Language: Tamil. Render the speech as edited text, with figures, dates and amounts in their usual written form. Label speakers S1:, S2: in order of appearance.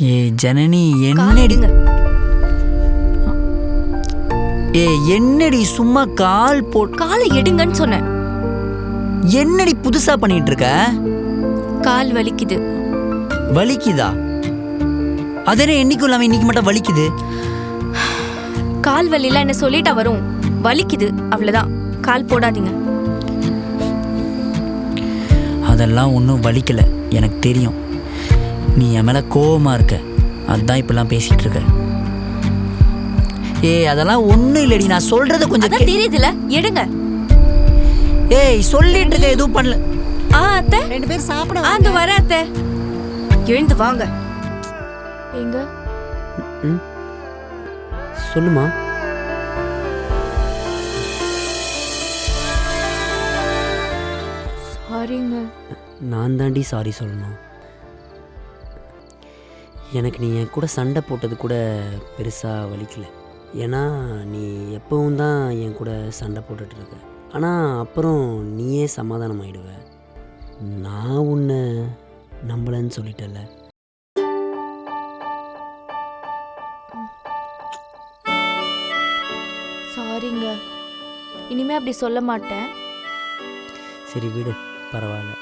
S1: ஏ ஜனனி என்னடி என்னடி சும்மா கால்
S2: காலை எடுங்கன்னு சொன்னேன்.
S1: என்னடி புதுசா பண்ணிட்டு இருக்க?
S2: கால் வலிக்குது.
S1: வலிக்குதா? அதே என்னைக்கும் இல்லாம இன்னைக்கு மட்டும் வலிக்குது.
S2: கால் வலில என்ன சொல்லிட்டா வரும்? வலிக்குது அவ்வளவுதான். கால் போடாதீங்க.
S1: அதெல்லாம் ஒன்றும் வலிக்கல, எனக்கு தெரியும். நீ என் மேல கோவமா இருக்க, அதான் இப்பெல்லாம் பேசிட்டு இருக்க. அதெல்லாம் ஒன்றும் இல்லடி, நான் சொல்றத கொஞ்சம்
S2: தெரியுதுல. எடுங்க.
S1: சொல்லிட்டு இருக்க, எதுவும் பண்ணல.
S2: அத்தை,
S3: 2 பேர் சாப்பிட
S2: அந்த வர அத்தை. எழுந்து வாங்க. எங்க
S3: சொல்லுமா.
S2: சாரிங்க.
S3: நான் தாண்டி சாரி சொல்லணும். எனக்கு நீ என் கூட சண்டை போட்டது கூட பெருசாக வலிக்கல. ஏன்னா நீ எப்பவும் தான் என் கூட சண்டை போட்டுட்ருக்க. ஆனால் அப்புறம் நீயே சமாதானம் ஆயிடுவ. நான் உன்னை நம்பலன்னு சொல்லிட்டல.
S2: சாரிங்க. இனிமே அப்படி சொல்ல மாட்டேன்.
S3: சரி விடு, பரவாயில்ல.